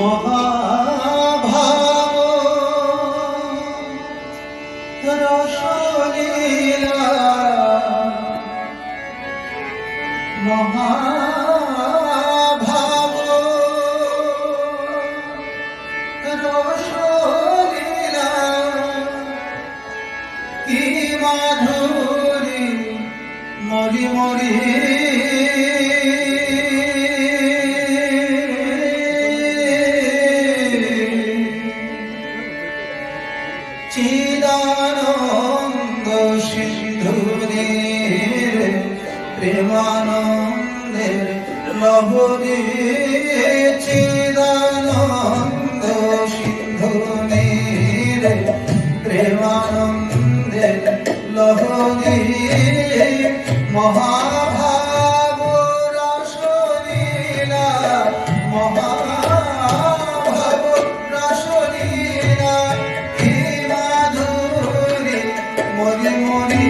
মহাভাব রসলীলা মহাভাব রসলীলা কি মাধুরী মরি মরি চিদানন্দ সিন্ধুরের প্রেমানন্দের লহরী চিদানন্দ সিন্ধুরের প্রেমানন্দের লহরী মহাভাব রসলীলা মহাভাব রসলীলা কি মাধুরী মরি মরি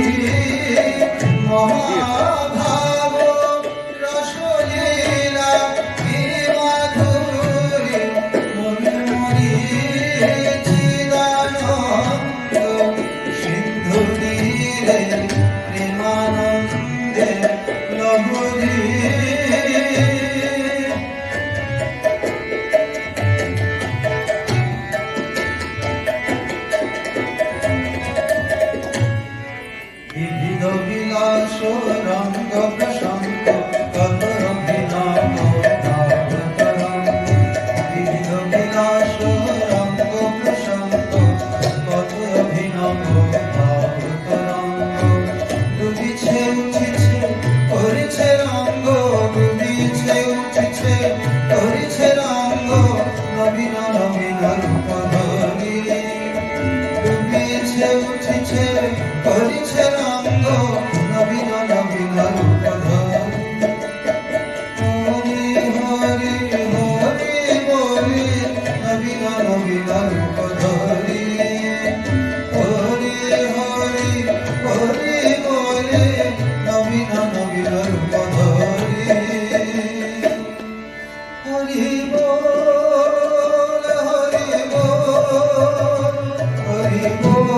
মহাভাব রসলীলা কি মাধুরী মরি মরি চিদানন্দ সিন্ধুরে প্রেমানন্দে লহরী বিবিধ বিলাস রঙ্গ প্রশান্ত কদর অভিনব ভাবতরঙ্গ বিবিধ বিলাস রঙ্গ প্রশান্ত কদর অভিনব ভাবতরঙ্গ ডুবিছে উঠিছে করেছে রঙ্গ ডুবিছে উঠিছে করেছে রঙ্গ নবীন নবীন রূপ ধরি ডুবিছে উঠিছে করেছে রঙ্গ নবীন নবীন রূপ ধরি হরি হরি বলি নবীন নবীন রূপ ধরি হরি হরি হরি বলি নবীন নবীন রূপ ধরি হরি বল হরি বল হরি বল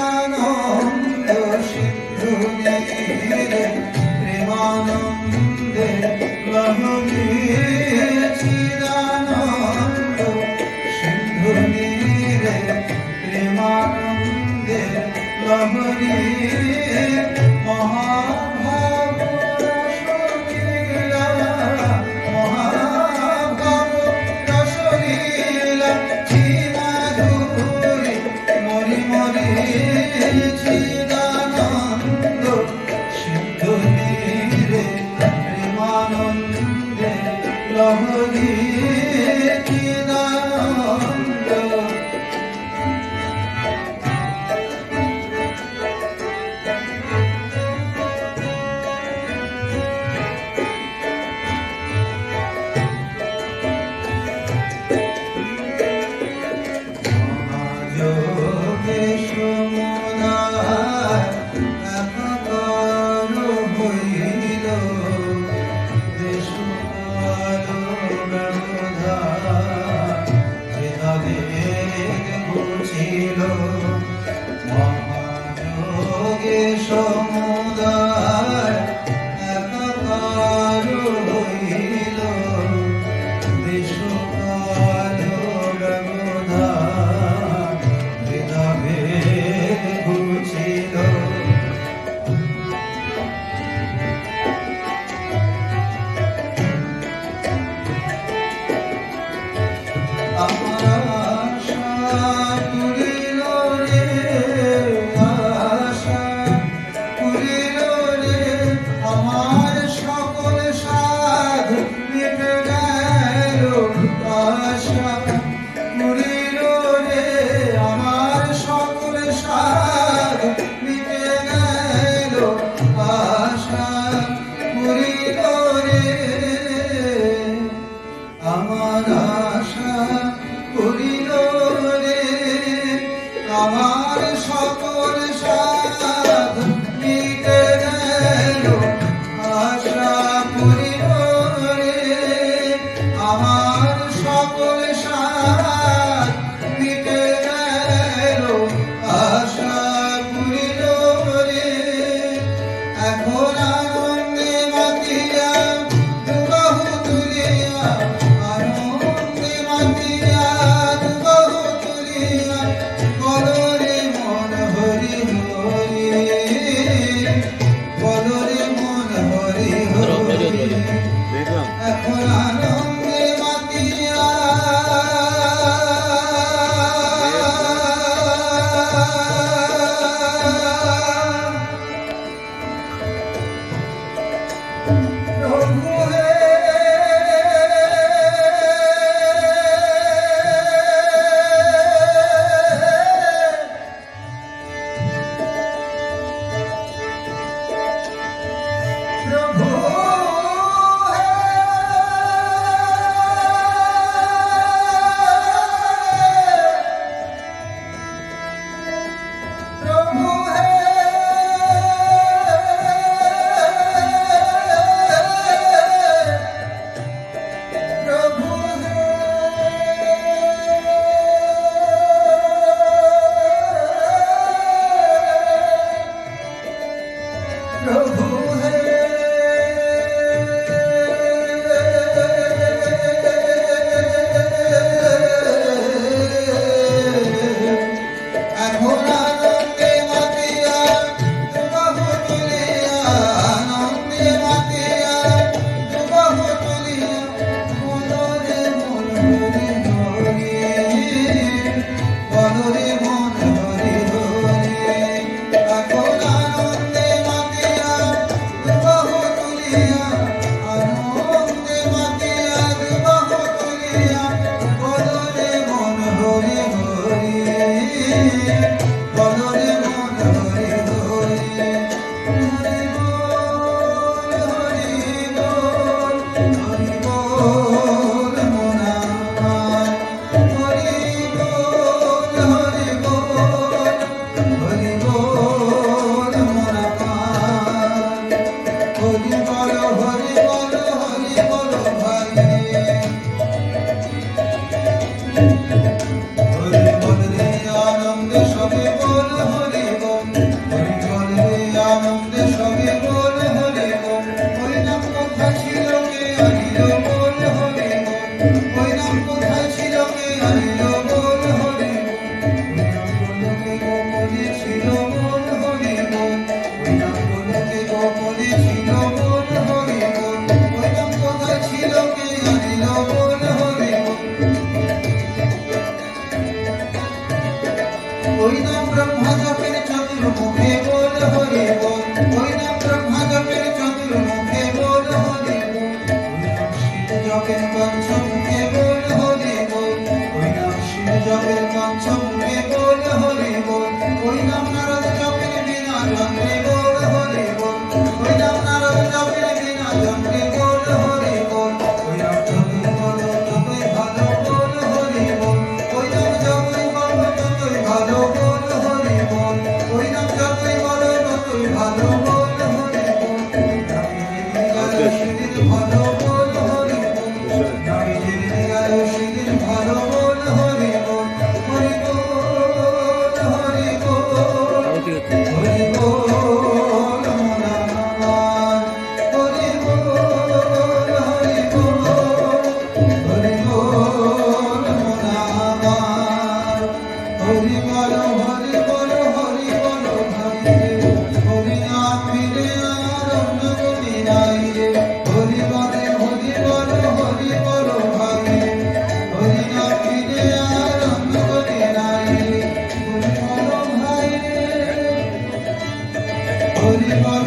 চিদানন্দ সিন্ধুরে প্রেমানন্দে লহরী চিদানন্দ সিন্ধুরে প্রেমানন্দে লহরী মহাভাব রসলীলা মহাভাব রসলীলা কি মাধুরী মরি মরি চিদানন্দ সিন্ধুরে প্রেমানন্দে লহরী চিদানন্দ মহাযোগে সমুদায় একাকার হইল দেশকাল ব্যবধান ভেদাভেদ ঘুচিল আশা পুরিল রে আশা পুরিল ভালো বল হরি বল নামি যেদিন গায় সেদিন ভালো বল হরি বল নামি যেদিন গায় সেদিন ভালো বল হরি বল হরি বল হরি বল হরি বল মন আমার হরি বল হরি বল হরি বল মন আমার হরি বল হরি বল হরি বল হরি রে হরি না ফিরে আর অন্য গতি নাই রে হরি বলে হরি বল হরি বল ভাই রে হরি না ফিরে আর অন্য গতি নাই রে হরি বল ভাই রে হরি বল